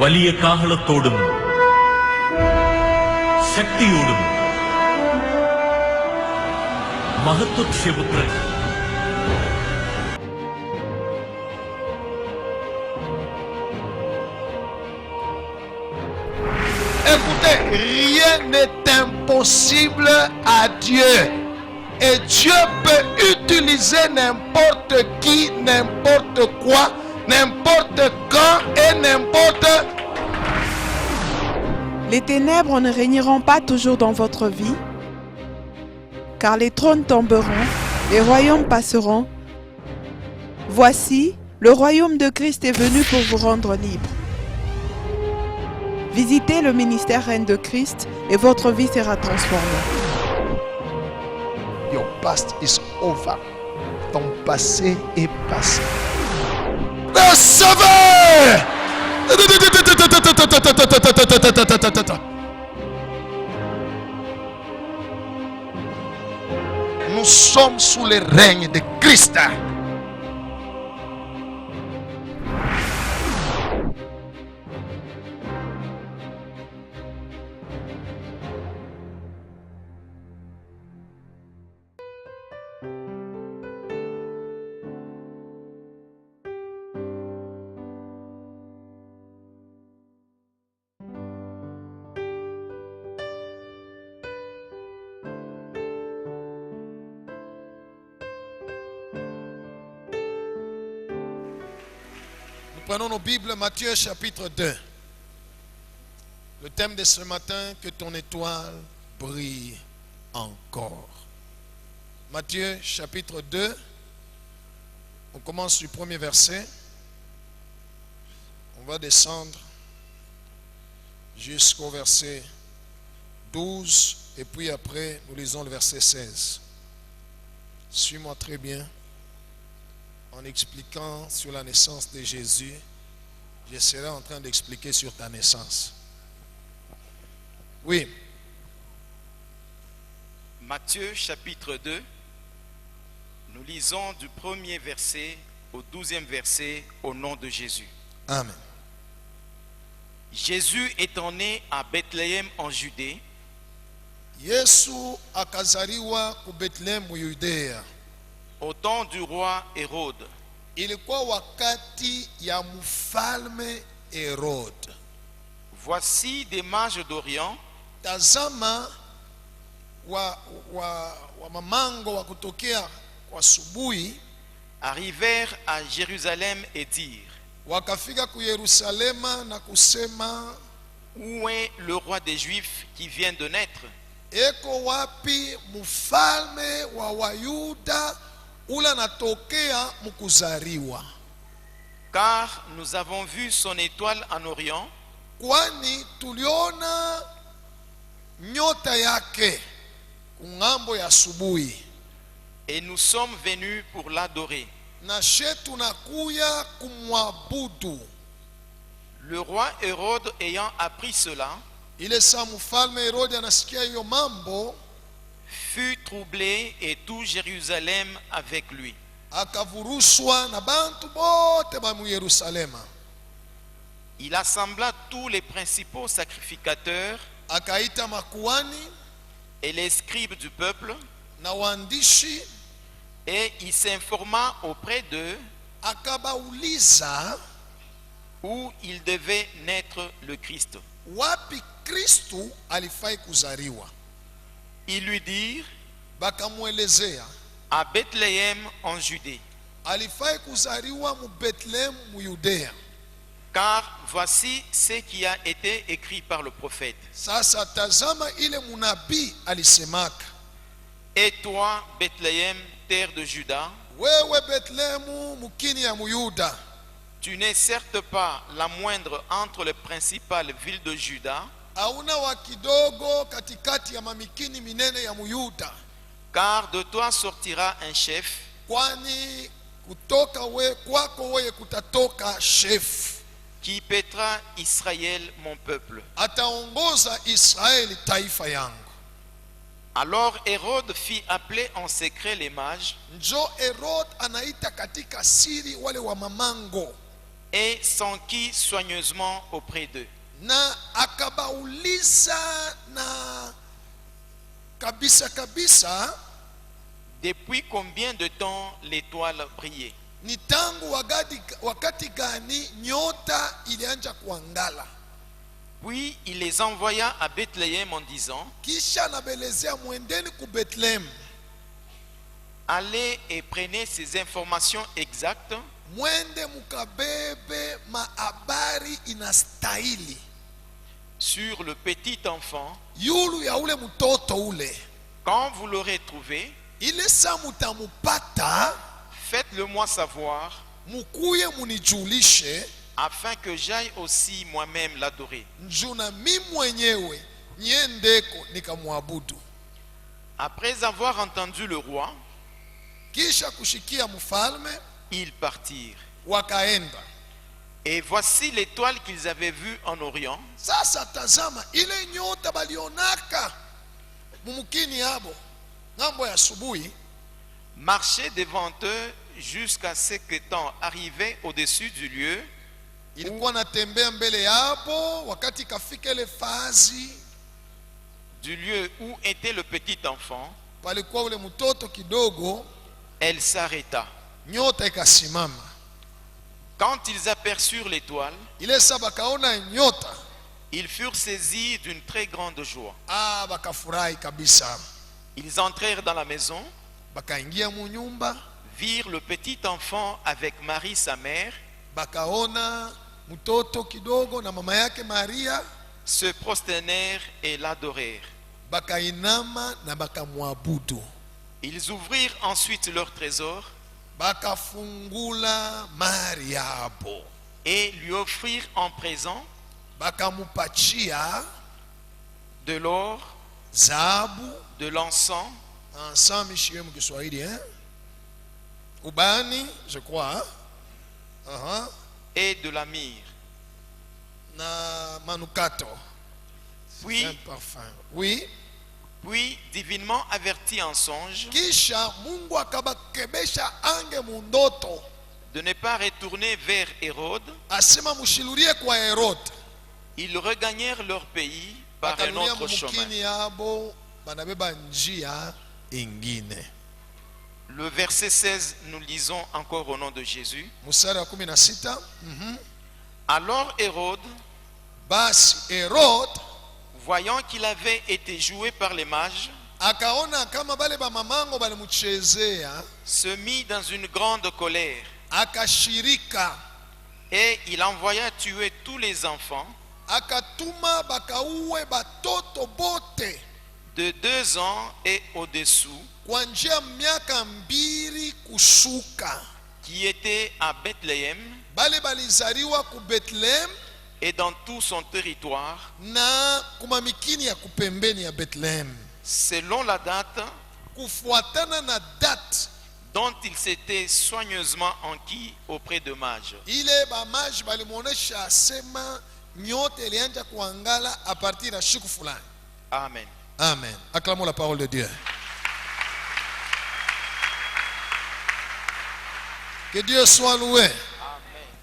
വലിയ കാഹളത്തോടും ശക്തിയോടും മഹത്വക്ഷേപുത്രൻ Écoutez, rien n'est impossible à Dieu. Et Dieu peut utiliser n'importe qui, n'importe quoi, n'importe quand et n'importe. Les ténèbres ne régneront pas toujours dans votre vie, car les trônes tomberont, les royaumes passeront. Voici, le royaume de Christ est venu pour vous rendre libre. Visitez le ministère Reine de Christ et votre vie sera transformée. Your past is over. Ton passé est passé. Recevez! Nous sommes sous le règne de Christ. Prenons nos Bibles, Matthieu chapitre 2. Le thème de ce matin, que ton étoile brille encore. Matthieu chapitre 2, on commence du premier verset. On va descendre jusqu'au verset 12 et puis après nous lisons le verset 16. Suis-moi très bien. En expliquant sur la naissance de Jésus, je serai en train d'expliquer sur ta naissance. Oui. Matthieu chapitre 2, nous lisons du premier verset au 12e verset au nom de Jésus. Amen. Jésus étant né à Bethléem en Judée, Yesu akazaliwa ku Bethlehem mu Yudea. au temps du roi Hérode. Ilikuwa wakati ya mfalme Herode. Voici des mages d'Orient Tazama wa mamango wa kutokea kwa asubuhi arrivèrent à Jérusalem et dirent: wakafika ku Yerusalema na kusema, où est le roi des Juifs qui vient de naître? eko wapi mfalme wa Wayuda ula natokea mukuzariwa? Car nous avons vu son étoile en Orient Kwani tuliona nyota yake kungambo ya asubuhi, et nous sommes venus pour l'adorer. na she tunakuya kumwabudu. Le roi Hérode ayant appris cela, Ile saa mfalme Herode anasikia hiyo mambo, fut troublé et tout Jérusalem avec lui. akavurushwa na bantu bote ba mu Yerusalema. Il assembla tous les principaux sacrificateurs Akaita makuani et les scribes du peuple, na waandishi, et il s'informa auprès d'eux akabauliza où il devait naître le Christ. wapi Kristu alifai kuzariwa. Ils lui dirent: Bakamwelezea à Bethléem en Judée, alifai kuzariwa mu Bethlehem mu Yudea. car voici ce qui a été écrit par le prophète. Sasa tazama ile munabii alisemaka, Et toi, Bethléem, terre de Juda, wewe Bethlehemu mukini ya Muyuda, tu n'es certes pas la moindre entre les principales villes de Juda, hauna wa kidogo katikati ya mamikini minene ya Muyuda, car de toi sortira un chef kwani kutoka kwako wewe kutatoka chef, qui paîtra Israël, mon peuple. ataongoza Israeli taifa yangu. Alors Hérode fit appeler en secret les mages Njo Herod anaita katika siri wale wa mamango, et s'enquit soigneusement auprès d'eux. na akabauliza na kabisa kabisa Depuis combien de temps l'étoile brillait? ni tangu wakati gani nyota ilianza kuangala. Puis il les envoya à Bethléem en disant, Kisha anabelezea mwendeni ku Bethlehem, allez et prenez ces informations exactes mwende mukabebe mahabari inastahili sur le petit enfant. yulu ya ule mtoto ule. Quand vous l'aurez trouvé, Ile saa mutamupata, faites-le moi savoir, mukuye munijulishe, afin que j'aille aussi moi-même l'adorer. njuna mi mwenyewe niendeko nikamwabudu. Après avoir entendu le roi, Kisha kushikia mfalme, ils partirent. wakaenda. Et voici l'étoile qu'ils avaient vue en Orient, Sasa tazama ile nyota balionaka mumukini yabo ngambo ya asubuhi, marchait devant eux jusqu'à ce qu'étant arrivé au-dessus du lieu ilikuwa natembea mbele yabo wakati kafika ile fazi où était le petit enfant. palikuwa ule mtoto kidogo, Elle s'arrêta. nyota ikasimama. Quand ils aperçurent l'étoile, Ile saa bakaona nyota, ils furent saisis d'une très grande joie. bakafurahi kabisa. Ils entrèrent dans la maison, Bakaingia mu nyumba, virent le petit enfant avec Marie sa mère, bakaona mtoto kidogo na mama yake Maria, se prosternèrent et l'adorèrent. bakainama na bakamwabudu. Ils ouvrirent ensuite leur trésor Bakafungula mali yabo, et lui offrirent en présent bakamupachia de l'or, zahabu, de l'encens, ensemble chez mu Kiswahili ubani, je crois, et de la myrrhe. na manukato, Puis, un parfum. Oui. puis, divinement averti en songe Kisha Mungu akabakebesha ange mundoto, de ne pas retourner vers Hérode, asema mushilurie kwa Herode. ils regagnèrent leur pays par un Bakarudia autre chemin. mumukini yabo, banabeba njia ingine. Le verset 16, nous lisons encore au nom de Jésus. Mstari wa 16. Alors Hérode, Basi Herode voyant qu'il avait été joué par les mages, akaona kama bale ba mamango balimuchezea, se mit dans une grande colère akashirika, et il envoya tuer tous les enfants akatuma bakauwe batoto bote de 2 ans et au-dessous kwa njia miaka 2 kushuka, qui étaient à Bethléem bale balizaliwa ku Bethlehem et dans tout son territoire, na kumamikini ya kupembeni ya Bethlehem, selon la date kufuatana na date dont il s'était soigneusement enquis auprès de mages. ile bamaji balimuonesha asema nyota ilianza kuangala a partir ya siku fulani. Amen. Amen. Acclamons la parole de Dieu. Que Dieu soit loué.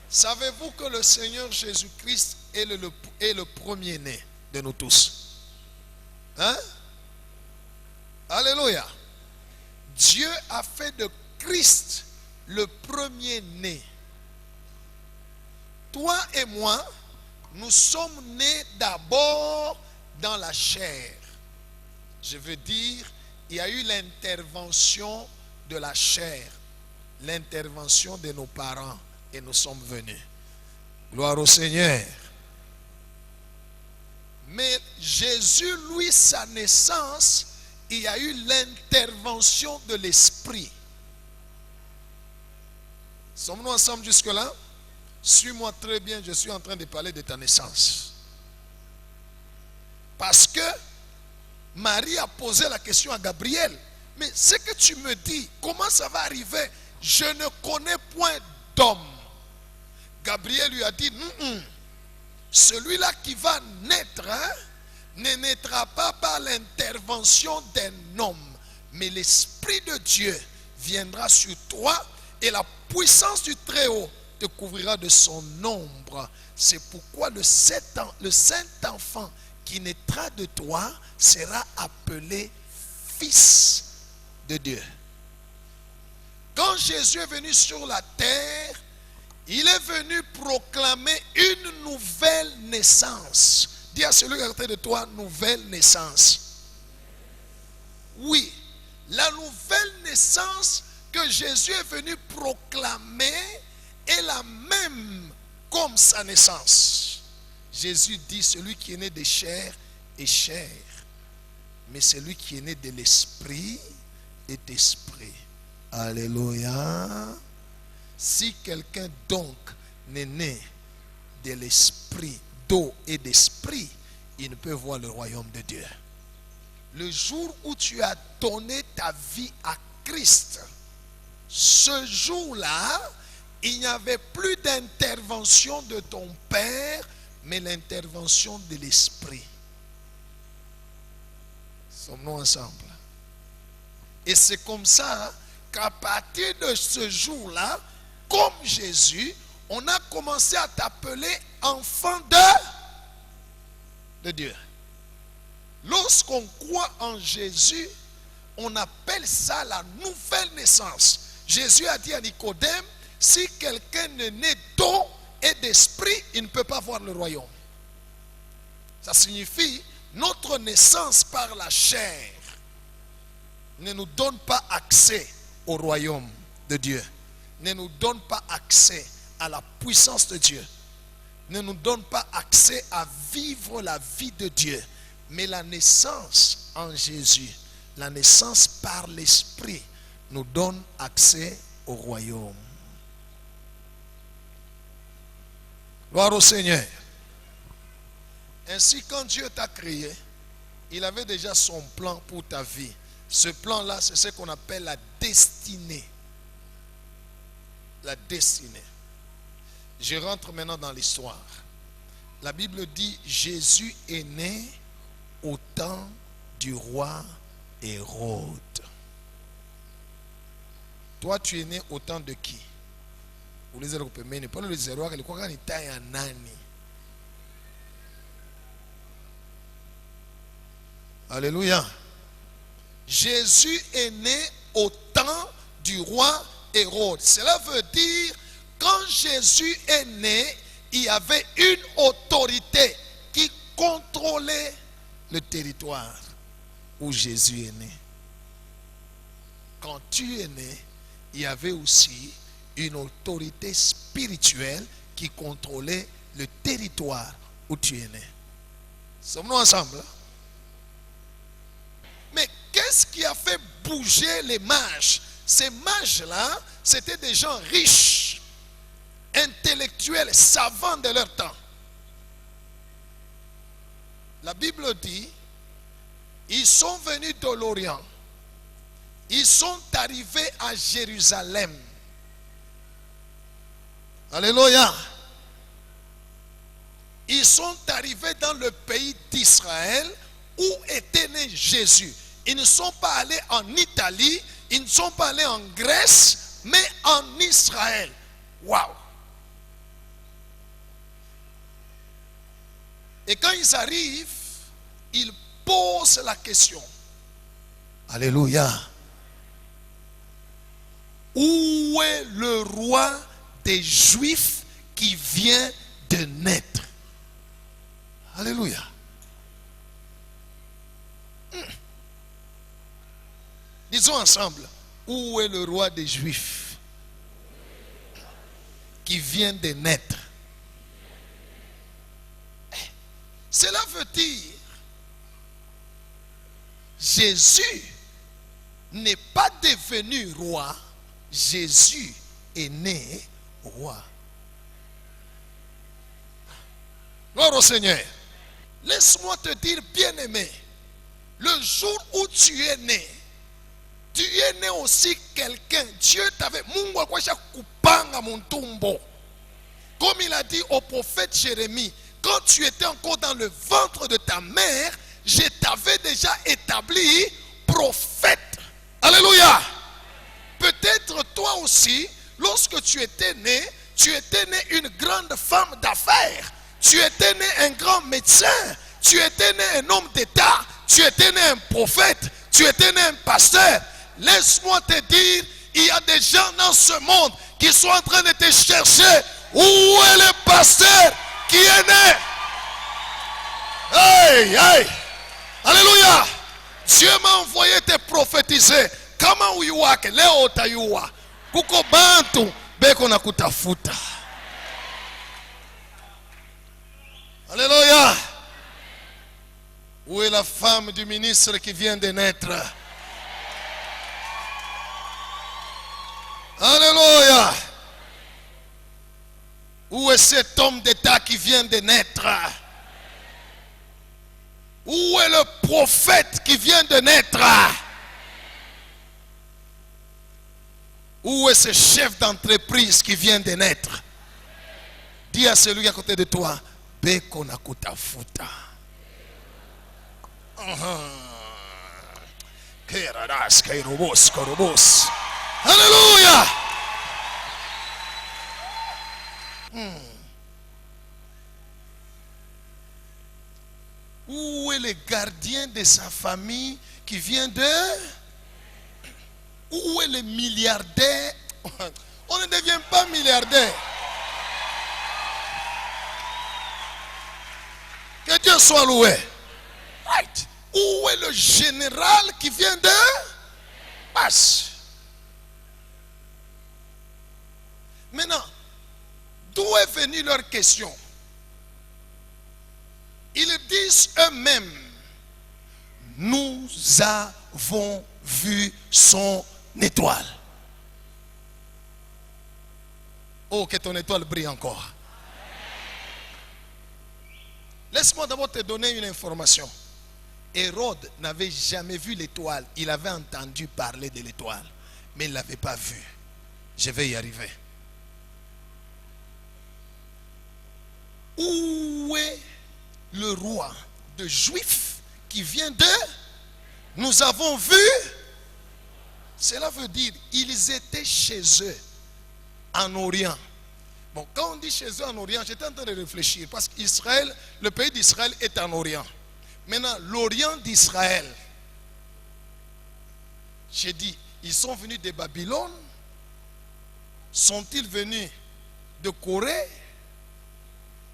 Savez-vous que le Seigneur Jésus-Christ est le premier-né de nous tous? Hein? Alléluia. Dieu a fait de Christ le premier-né. Toi et moi, nous sommes nés d'abord dans la chair. Je veux dire, il y a eu l'intervention de la chair, l'intervention de nos parents, et nous sommes venus. Gloire au Seigneur. Mais Jésus, lui, sa naissance, il y a eu l'intervention de l'Esprit. Sommes-nous ensemble jusque-là? Suis-moi très bien, je suis en train de parler de ta naissance. Parce que Marie a posé la question à Gabriel. Mais ce que tu me dis, comment ça va arriver? Je ne connais point d'homme. Gabriel lui a dit, celui-là qui va naître ne naîtra pas par l'intervention d'un homme, mais l'Esprit de Dieu viendra sur toi et la puissance du Très-Haut te couvrira de son ombre. C'est pourquoi le Saint-Enfant qui naîtra de toi sera appelé Fils de Dieu. Quand Jésus est venu sur la terre, il est venu proclamer une nouvelle naissance. Dis à celui qui est à côté de toi, nouvelle naissance. Oui, la nouvelle naissance que Jésus est venu proclamer est la même comme sa naissance. Jésus dit, celui qui est né de chair est chair, mais celui qui est né de l'esprit est esprit. Alléluia. Si quelqu'un donc n'est né de l'esprit, d'eau et d'esprit, il ne peut voir le royaume de Dieu. Le jour où tu as donné ta vie à Christ, ce jour-là, il n'y avait plus d'intervention de ton Père, mais l'intervention de l'Esprit. Sommes-nous ensemble? Et c'est comme ça qu'à partir de ce jour-là, comme Jésus, on a commencé à t'appeler enfant de Dieu. Lorsqu'on croit en Jésus, on appelle ça la nouvelle naissance. Jésus a dit à Nicodème, si quelqu'un n'est né d'eau et d'esprit, il ne peut pas voir le royaume. Ça signifie, notre naissance par la chair ne nous donne pas accès au royaume de Dieu, ne nous donne pas accès à la puissance de Dieu, ne nous donne pas accès à vivre la vie de Dieu. Mais la naissance en Jésus, la naissance par l'Esprit, nous donne accès au royaume. Gloire au Seigneur. Ainsi, quand Dieu t'a créé, il avait déjà son plan pour ta vie. Ce plan-là, c'est ce qu'on appelle la destinée. La destinée. Je rentre maintenant dans l'histoire. La Bible dit, Jésus est né au temps du roi Hérode. Toi, tu es né au temps de qui? Vous les avez mais pas le zéro, il croit qu'il est un nani. Alléluia. Jésus est né au temps du roi Hérode. Cela veut dire, quand Jésus est né, il y avait une autorité qui contrôlait le territoire où Jésus est né. Quand tu es né, il y avait aussi une autorité spirituelle qui contrôlait le territoire où tu es né. Sommes-nous ensemble? Mais qu'est-ce qui a fait bouger les mages? Ces mages-là, c'était des gens riches, intellectuels, savants de leur temps. La Bible dit, ils sont venus de l'Orient. Ils sont arrivés à Jérusalem. Alléluia. Ils sont arrivés dans le pays d'Israël où était né Jésus. Ils ne sont pas allés en Italie, ils ne sont pas allés en Grèce, mais en Israël. Waouh! Et quand ils arrivent, ils posent la question. Alléluia. Où est le roi des Juifs qui vient de naître? Alléluia. Disons ensemble, où est le roi des Juifs qui vient de naître? Cela veut dire, Jésus n'est pas devenu roi, Jésus est né roi. Gloire au Seigneur. Laisse-moi te dire, bien-aimé, le jour où tu es né aussi quelqu'un. Dieu t'avait, comme il a dit au prophète Jérémie, quand tu étais encore dans le ventre de ta mère, je t'avais déjà établi prophète. Alléluia. Peut-être toi aussi, lorsque tu étais né, Tu étais né une grande femme d'affaires. Tu étais né un grand médecin. Tu étais né un homme d'État. Tu étais né un prophète. Tu étais né un pasteur. Laisse-moi te dire, il y a des gens dans ce monde qui sont en train de te chercher. Où est le pasteur qui est né? Hey, hey. Alléluia. Dieu m'a envoyé te prophétiser. Kama uiwake leo utayua. Kuko bantu beko na kutafuta. Alléluia. Où est la femme du ministre qui vient de naître? Alléluia. Où est cet homme d'État qui vient de naître? Où est le prophète qui vient de naître? Où est ce chef d'entreprise qui vient de naître? Dis à celui à côté de toi, Beko na kutafuta. Keradas, kairobos, korobos. Alléluia. Où est le gardien de sa famille qui vient de... Où est le milliardaire? On ne devient pas milliardaire. Que Dieu soit loué. Right. Où est le général qui vient de passe? Maintenant, d'où est venue leur question? Ils disent eux-mêmes, nous avons vu son étoile. Oh, que ton étoile brille encore. Laisse-moi d'abord te donner une information. Hérode n'avait jamais vu l'étoile. Il avait entendu parler de l'étoile, mais il ne l'avait pas vue. Je vais y arriver. Où est le roi de Juifs qui vient de... Nous avons vu. Cela veut dire ils étaient chez eux en Orient. Bon, quand on dit chez eux en Orient, j'étais en train de réfléchir parce qu'Israël, le pays d'Israël est en Orient. Maintenant, l'Orient d'Israël, j'ai dit, ils sont venus de Babylone. Sont-ils venus de Corée?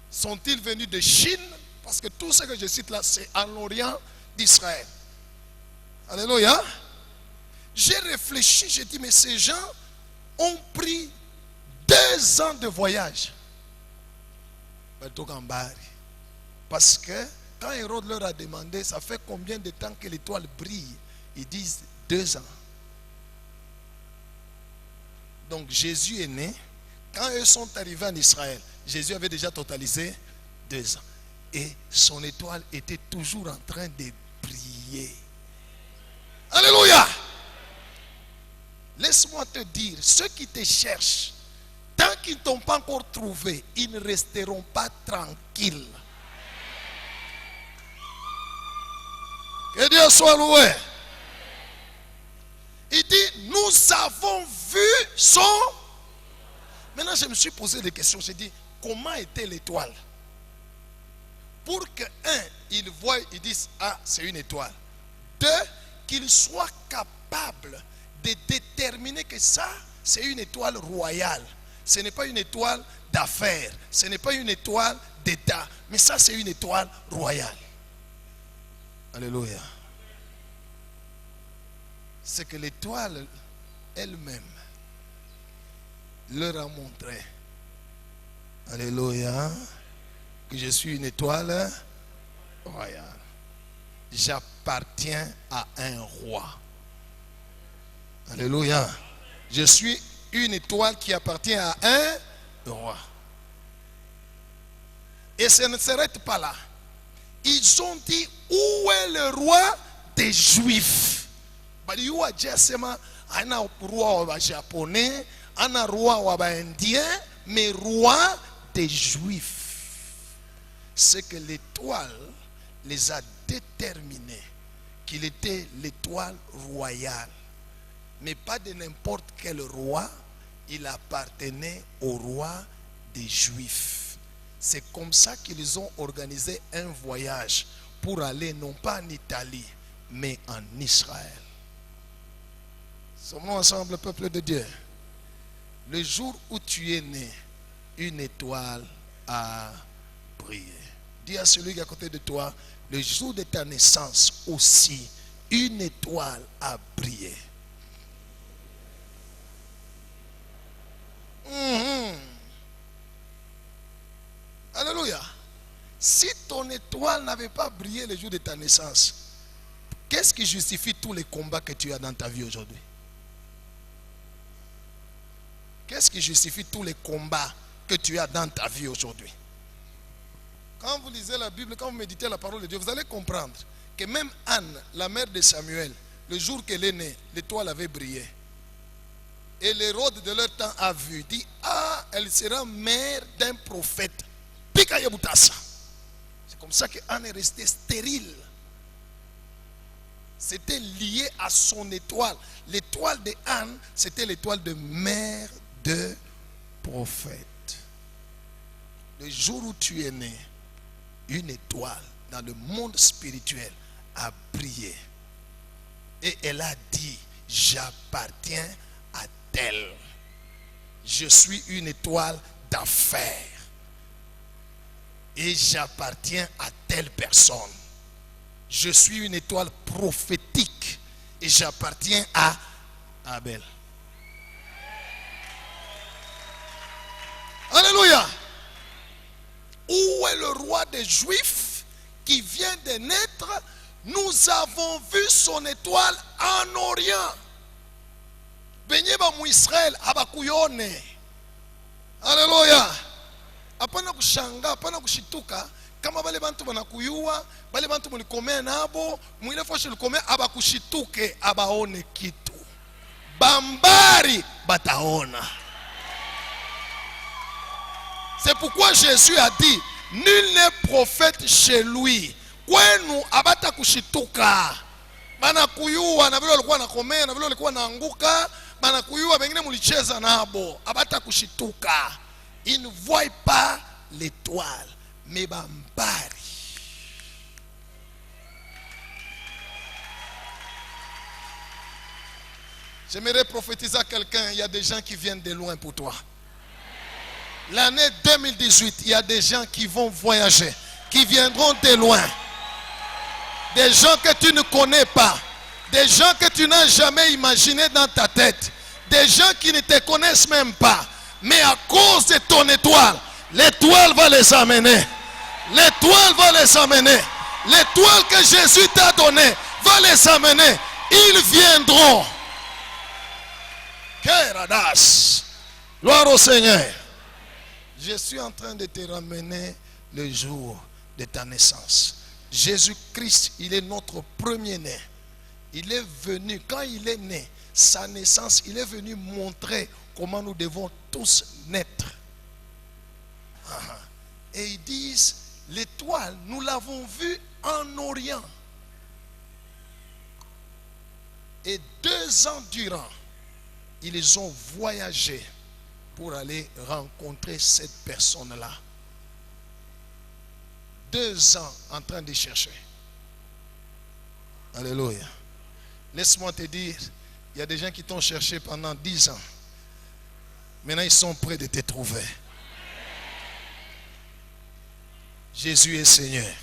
Sont-ils venus de Chine? Parce que tout ce que je cite là, c'est en Orient d'Israël. Alléluia. J'ai réfléchi, j'ai dit, mais ces gens ont pris 2 ans de voyage. Parce que quand Hérode leur a demandé, ça fait combien de temps que l'étoile brille? Ils disent 2 ans. Donc Jésus est né. Quand eux sont arrivés en Israël, Jésus avait déjà totalisé 2 ans. Et son étoile était toujours en train de briller. Alléluia. Laisse-moi te dire, ceux qui te cherchent, tant qu'ils ne t'ont pas encore trouvé, ils ne resteront pas tranquilles. Que Dieu soit loué. Il dit, nous avons vu son... Maintenant, je me suis posé des questions. J'ai dit, comment était l'étoile? Pour que, ils voient, ils disent, ah, c'est une étoile. 2, qu'ils soient capables de déterminer que ça, c'est une étoile royale. Ce n'est pas une étoile d'affaires. Ce n'est pas une étoile d'État. Mais ça, c'est une étoile royale. Alléluia. C'est que l'étoile elle-même leur a montré, alléluia, que je suis une étoile royale. J'appartiens à un roi. Alléluia. Je suis une étoile qui appartient à un roi. Et ça ne s'arrête pas là. Ils ont dit, où est le roi des Juifs? Il y a un roi japonais, un roi indien, mais roi des Juifs. C'est que l'étoile les a déterminés qu'il était l'étoile royale. Mais pas de n'importe quel roi, il appartenait au roi des Juifs. C'est comme ça qu'ils ont organisé un voyage pour aller non pas en Italie, mais en Israël. Sommes-nous ensemble, peuple de Dieu? Le jour où tu es né, une étoile a brillé. Dis à celui qui est à côté de toi, le jour de ta naissance aussi, une étoile a brillé. Alléluia. Si ton étoile n'avait pas brillé le jour de ta naissance, qu'est-ce qui justifie tous les combats que tu as dans ta vie aujourd'hui? Qu'est-ce qui justifie tous les combats que tu as dans ta vie aujourd'hui? Quand vous lisez la Bible, quand vous méditez la parole de Dieu, vous allez comprendre que même Anne, la mère de Samuel, le jour qu'elle est née, l'étoile avait brillé. Et l'Hérode de leur temps a vu, dit, ah, elle sera mère d'un prophète. C'est comme ça que Anne est restée stérile. C'était lié à son étoile. L'étoile de Anne, c'était l'étoile de mère de prophète. Le jour où tu es né, une étoile dans le monde spirituel a brillé. Et elle a dit, j'appartiens à tel. Je suis une étoile d'affaires. Et j'appartiens à telle personne. Je suis une étoile prophétique. Et j'appartiens à Abel. Alléluia. Où est le roi des Juifs qui vient de naître? Nous avons vu son étoile en Orient. Benyeba mu Israël abakuyone. Alléluia. Hapana kushanga, hapana kushituka kama bale bantu banakuyua, bale bantu mulikomea nabo, mwile foshe likomea abakushituke, abaone kitu. Bambari bataona. C'est pourquoi Jésus a dit, nul n'est prophète chez lui. Kwenu abata kushituka. Banakuyua na vile walikuwa nakomea, na vile walikuwa naanguka, banakuyua bengine mulicheza nabo, abata kushituka. Ils ne voient pas l'étoile, mais bambari. J'aimerais prophétiser à quelqu'un, il y a des gens qui viennent de loin pour toi. L'année 2018, il y a des gens qui vont voyager, qui viendront de loin. Des gens que tu ne connais pas, des gens que tu n'as jamais imaginé dans ta tête, des gens qui ne te connaissent même pas. Mais à cause de ton étoile, l'étoile va les amener. L'étoile va les amener. L'étoile que Jésus t'a donnée va les amener. Ils viendront. Kéradas. Gloire au Seigneur. Je suis en train de te ramener le jour de ta naissance. Jésus-Christ, il est notre premier-né. Il est venu, quand il est né, sa naissance, il est venu montrer comment nous devons tous naître. Et ils disent, l'étoile, nous l'avons vue en Orient. Et 2 ans durant, ils ont voyagé pour aller rencontrer cette personne-là. 2 ans en train de chercher. Alléluia. Laisse-moi te dire, il y a des gens qui t'ont cherché pendant 10 ans. Maintenant, ils sont prêts de te trouver. Jésus est Seigneur.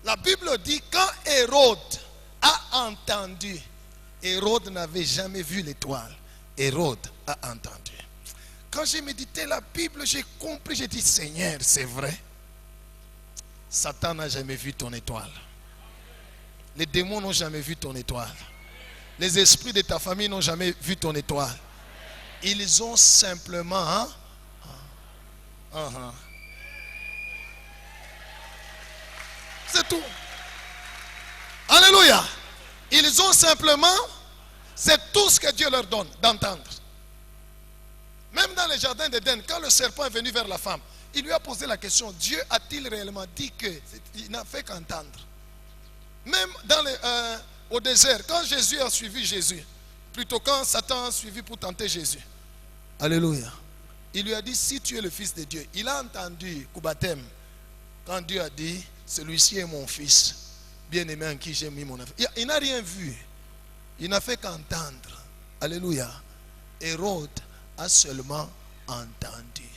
La Bible dit, quand Hérode a entendu, Hérode n'avait jamais vu l'étoile. Hérode a entendu. Quand j'ai médité la Bible, j'ai compris, j'ai dit, Seigneur, c'est vrai. Satan n'a jamais vu ton étoile. Les démons n'ont jamais vu ton étoile. Les esprits de ta famille n'ont jamais vu ton étoile. Ils ont simplement... C'est tout. Alléluia. Ils ont simplement... C'est tout ce que Dieu leur donne d'entendre. Même dans les jardins d'Éden, quand le serpent est venu vers la femme, il lui a posé la question, Dieu a-t-il réellement dit qu'il n'a fait qu'entendre? Même au désert, quand Jésus a suivi Jésus, plutôt quand Satan a suivi pour tenter Jésus, Alléluia. Il lui a dit, si tu es le fils de Dieu. Il a entendu au baptême, quand Dieu a dit, celui-ci est mon fils, bien-aimé en qui j'ai mis mon affaire. Il n'a rien vu. Il n'a fait qu'entendre. Alléluia. Hérode a seulement entendu.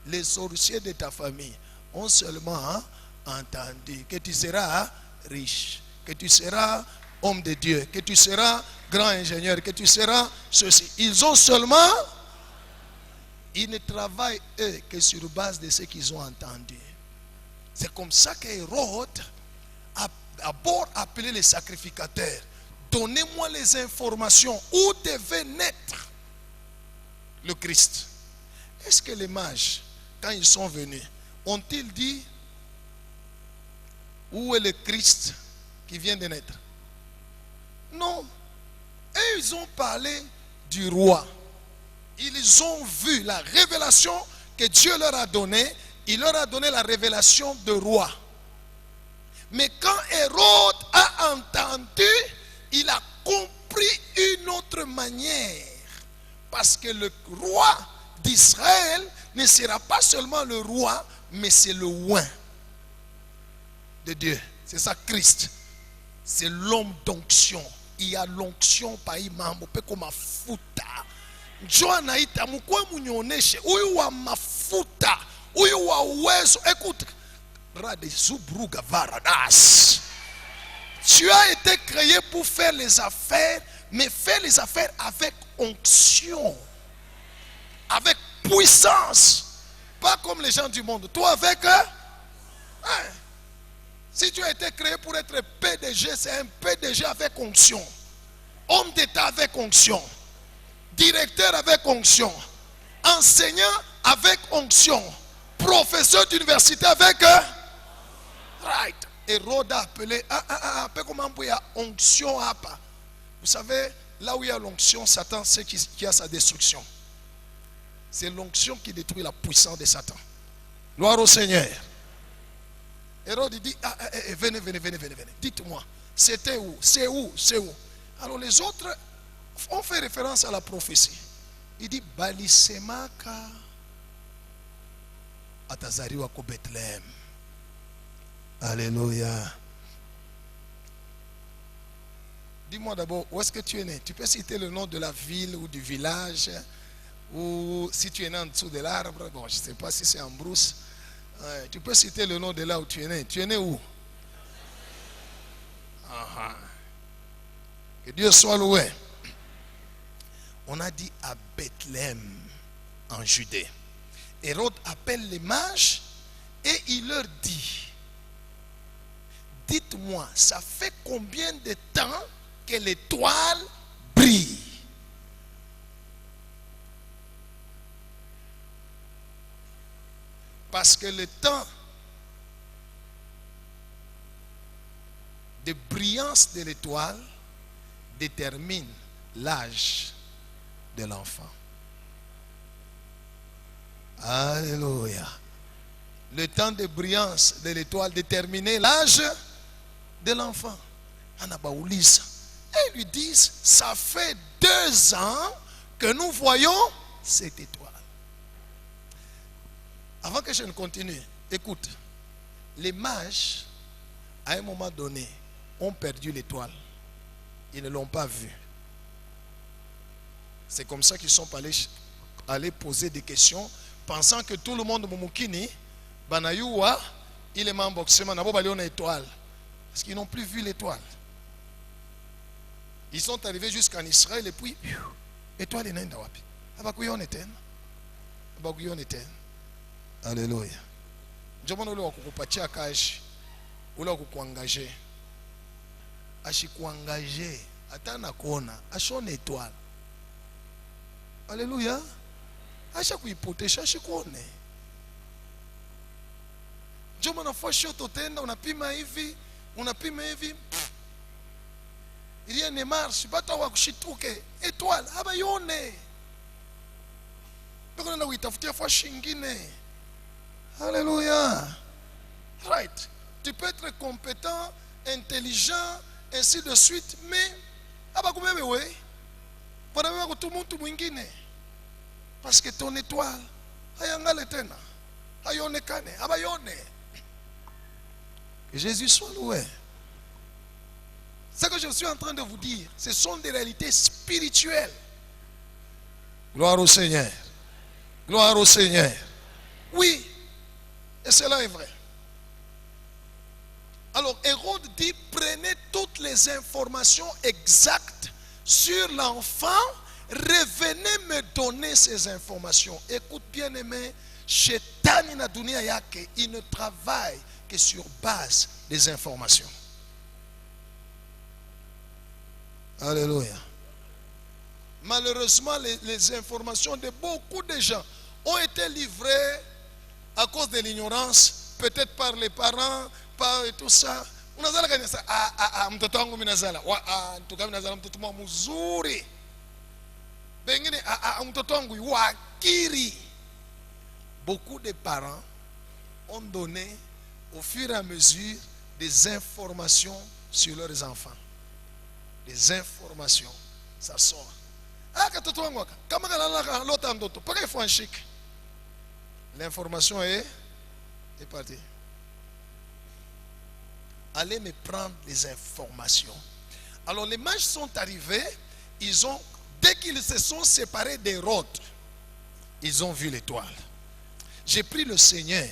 Les sorciers de ta famille ont seulement entendu que tu seras riche, que tu seras homme de Dieu, que tu seras grand ingénieur, que tu seras ceci. Ils ont seulement... Ils ne travaillent, eux, que sur base de ce qu'ils ont entendu. C'est comme ça qu'Hérode a d'abord appelé les sacrificateurs. Donnez-moi les informations où devait naître le Christ. Est-ce que les mages, quand ils sont venus, ont-ils dit où est le Christ qui vient de naître? Non. Et ils ont parlé du roi. Ils ont vu la révélation que Dieu leur a donnée. Il leur a donné la révélation de roi. Mais quand Hérode a entendu, il a compris une autre manière. Parce que le roi d'Israël ne sera pas seulement le roi, mais c'est le oint de Dieu. C'est ça Christ. C'est l'homme d'onction. Il y a l'onction par imambo, peu comme mafuta. Joan anaita mkwe munyoneshe huyu wa mafuta, huyu wa uwezo. Écoute, rade zubruga varadas. Tu as été créé pour faire les affaires, mais faire les affaires avec onction, avec puissance, pas comme les gens du monde. Toi avec si tu as été créé pour être PDG, c'est un PDG avec onction, homme d'État avec onction, directeur avec onction, enseignant avec onction, professeur d'université avec right. Hérode a appelé comment il y a onction. Vous savez, là où il y a l'onction, Satan sait qu'il y a sa destruction. C'est l'onction qui détruit la puissance de Satan. Gloire au Seigneur. Hérode dit, venez. Dites-moi, c'était où? C'est où? Alors les autres ont fait référence à la prophétie. Il dit, Balisemaka atazariwa ko Bethléem. Alléluia. Dis-moi d'abord, où est-ce que tu es né? Tu peux citer le nom de la ville ou du village, ou si tu es né en dessous de l'arbre. Bon, je ne sais pas si c'est en brousse. Tu peux citer le nom de là où tu es né. Tu es né où? Que Dieu soit loué. On a dit à Bethléem, en Judée. Hérode appelle les mages et il leur dit, dites-moi, ça fait combien de temps que l'étoile brille? Parce que le temps de brillance de l'étoile détermine l'âge de l'enfant. Alléluia. Le temps de brillance de l'étoile déterminait l'âge de l'enfant. Anabaoulisa. Et ils lui disent, ça fait 2 ans que nous voyons cette étoile. Avant que je ne continue, écoute, les mages, à un moment donné, ont perdu l'étoile. Ils ne l'ont pas vue. C'est comme ça qu'ils sont allés poser des questions, pensant que tout le monde Mumukini, Banayua, il est membre de l'étoile. Parce qu'ils n'ont plus vu l'étoile. Ils sont arrivés jusqu'en Israël et puis, étoile est n'endawapi. Abakuyon eten. Alléluia. Njomona ule wakukupatia kazi, ule wakukuangaje. Ashikuangaje, atana kuona, ashone étoile. Alléluia. Acha kuipotesha ashikuone. Njomona fosho totenda unapima hivi, rien ne marche, bata wakushituke, étoile, abayone. Bako na kuitafutia fosho nyingine. Alléluia. Right. Tu peux être compétent, intelligent, ainsi de suite, mais tout le monde mwingine. Parce que ton étoile, ayangale tena, ayone kane, abayone. Que Jésus soit loué. Ce que je suis en train de vous dire, ce sont des réalités spirituelles. Gloire au Seigneur. Gloire au Seigneur. Oui, et cela est vrai. Alors Hérode dit, prenez toutes les informations exactes sur l'enfant, revenez me donner ces informations. Écoute bien aimé, Shetani na dunia yake, il ne travaille que sur base des informations. Alléluia. Malheureusement, les informations de beaucoup de gens ont été livrées à cause de l'ignorance, peut-être par les parents, par tout ça. Unazala kanisa, mtoto wangu minazala, ntuka minazala mtoto mwa mzuri. Bengine, mtoto wangu wakiri. Beaucoup de parents ont donné au fur et à mesure des informations sur leurs enfants. Des informations, ça sort. L'information est partie. Allez me prendre les informations. Alors les mages sont arrivés, dès qu'ils se sont séparés d'Hérode, ils ont vu l'étoile. J'ai pris le Seigneur,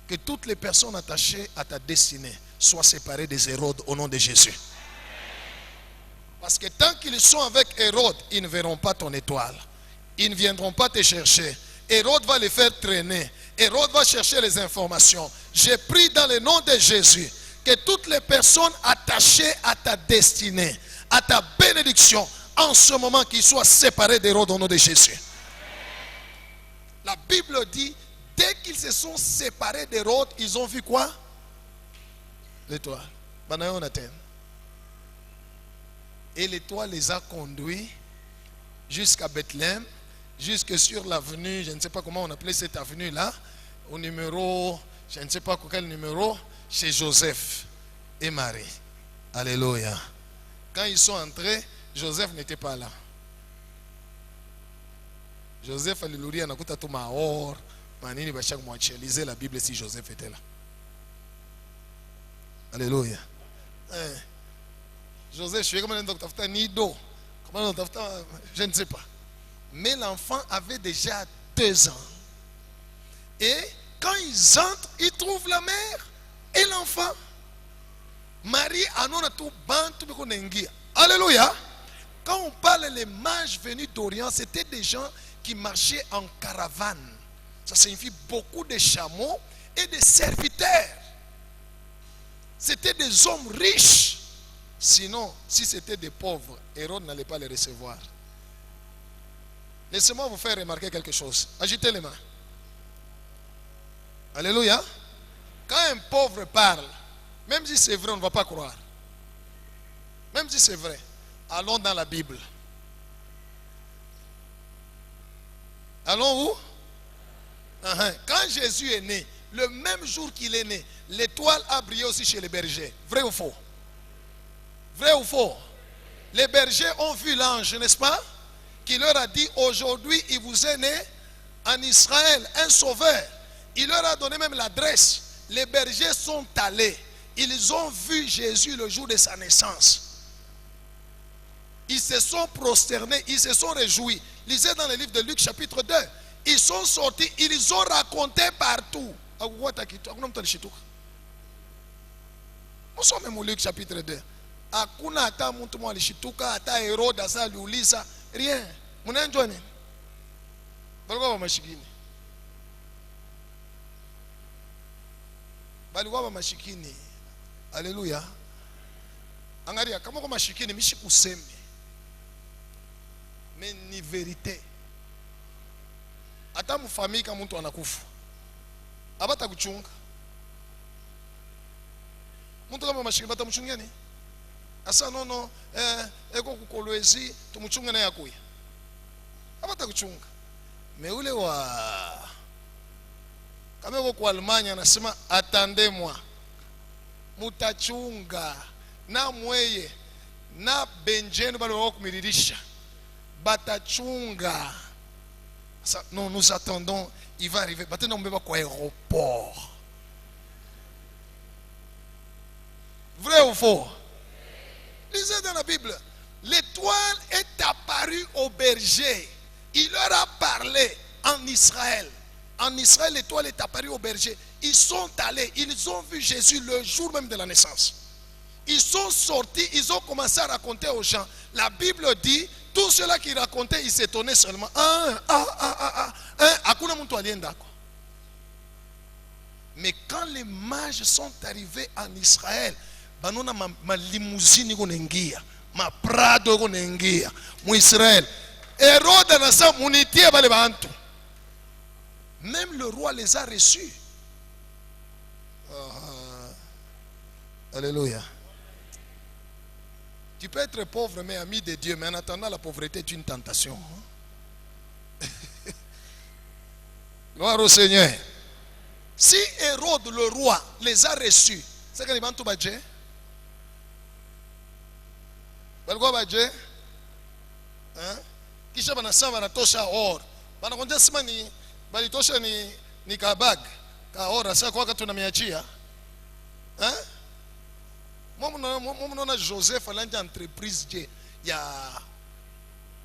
que toutes les personnes attachées à ta destinée soient séparées des Hérodes au nom de Jésus. Parce que tant qu'ils sont avec Hérode, ils ne verront pas ton étoile. Ils ne viendront pas te chercher. Hérode va les faire traîner. Hérode va chercher les informations. J'ai pris dans le nom de Jésus que toutes les personnes attachées à ta destinée, à ta bénédiction, en ce moment qu'ils soient séparés d'Hérode au nom de Jésus. La Bible dit, dès qu'ils se sont séparés d'Hérode, ils ont vu quoi? L'étoile. Et l'étoile les a conduits jusqu'à Bethléem, jusque sur l'avenue, je ne sais pas comment on appelait cette avenue-là, au numéro, je ne sais pas quel numéro, chez Joseph et Marie. Alléluia. Quand ils sont entrés, Joseph n'était pas là. Joseph, alléluia, n'a pas tout maor, manini bachak moitié. Lisez la Bible si Joseph était là. Alléluia. Joseph, je suis comme un docteur Nido. Comment un docteur, je ne sais pas. Mais l'enfant avait déjà 2 ans. Et quand ils entrent, ils trouvent la mère et l'enfant. Marie anona tout bantu bekonengia. Alléluia. Quand on parle des mages venus d'Orient, c'était des gens qui marchaient en caravane. Ça signifie beaucoup de chameaux et de serviteurs. C'était des hommes riches. Sinon, si c'était des pauvres, Hérode n'allait pas les recevoir. Laissez-moi vous faire remarquer quelque chose. Agitez les mains. Alléluia. Quand un pauvre parle, même si c'est vrai, on ne va pas croire. Même si c'est vrai, allons dans la Bible. Allons où? Quand Jésus est né, le même jour qu'il est né, l'étoile a brillé aussi chez les bergers. Vrai ou faux? Vrai ou faux? Les bergers ont vu l'ange, n'est-ce pas? Qui leur a dit, aujourd'hui il vous est né en Israël un sauveur. Il leur a donné même l'adresse. Les bergers sont allés. Ils ont vu Jésus le jour de sa naissance. Ils se sont prosternés, ils se sont réjouis. Lisez dans le livre de Luc chapitre 2. Ils sont sortis, ils ont raconté partout. Nous sommes même au Luc chapitre 2. Hakuna hata mtu mwalishituka, hata Herode asa aliuliza, rien. Mnaenjoy nini? Balikuwa bamashikini. Balikuwa bamashikini. Alléluia. Angalia kama kwa mashikini mishi kuseme. Mais ni vérité. Hata mfamii kama mtu anakufa. Abata kuchunga. Mtu kama mashikini bata mchungia ni? Asa nono eko kukolwezi tumuchunga na yakuya. Abata kuchunga. Mais ule wa kama uko kwa Almanya anasema attendez-moi. Mutachunga na mweye na benjeni bali wako kumiririsha batachunga. Non, nous attendons. Il va arriver. Maintenant, on ne va quoi aéroport. Vrai ou faux? Lisez dans la Bible. L'étoile est apparue au berger. Il leur a parlé en Israël. En Israël, l'étoile est apparue au berger. Ils sont allés, ils ont vu Jésus le jour même de la naissance. Ils sont sortis, ils ont commencé à raconter aux gens. La Bible dit, tout cela qui racontaient, ils s'étonnaient seulement. Mais quand les mages sont arrivés en Israël, ma limousine ma prado gonengia mu Israël. Hérode na sa munitie bale bantu. Même le roi les a reçus. Alléluia. Tu peux être pauvre mais ami de Dieu, mais en attendant la pauvreté est une tentation. Gloire au Seigneur. Si Hérode le roi les a reçus, c'est que les bantu badje. Balgo badje. Hein? Kisha banasema banatosha or. Banakwambia sema ni balitosha ni kabag. Ka or sasa kwa tunamiachia. Hein? Mwana na Joseph alanja entreprise je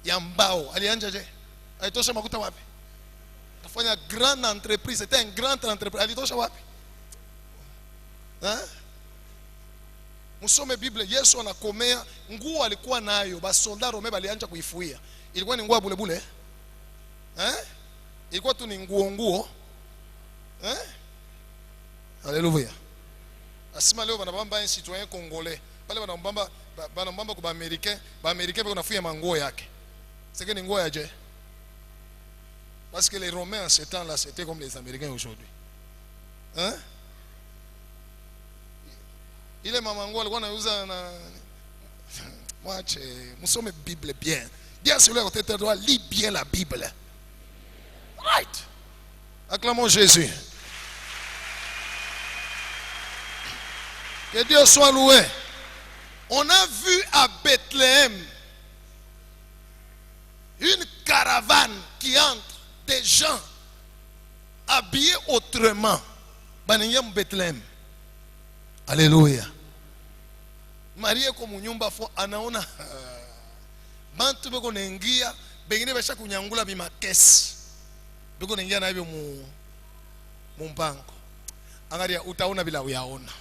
ya mbao. Alianja je? Alitosha makuta wapi? Afanya grande entreprise, c'était une grande entreprise. Alitosha wapi? Hein? Musome Biblia, Yesu anakomea, nguo alikuwa nayo, basonda Rome balianja kuifuia. Ilikuwa ni nguo bule bule. Eh? Ilikuwa tu ni nguo. Eh? Alléluia. Asima leo banabamba un citoyen congolais. Pale banabamba kwa Americain, ba Americain bako nafuia manguo yake. C'est que ni nguo ya je. Parce que les Romains en ce temps-là, c'était comme les Américains aujourd'hui. Hein? Il est mamango alikuwa anauza na mwache msome Bible bien. Bien celui à côté de toi, lis bien la Bible. Right. Acclamons Jésus. Que Dieu soit loué. On a vu à Bethléem une caravane qui entre, des gens habillés autrement. Baniyam Bethléem. Alléluia. Maria comme nyumba fo anaona bantu beko nengia bengine basha kunyangula bimakesi beko nengia na hivyo mu mpango. Angalia utaona bila uyaona.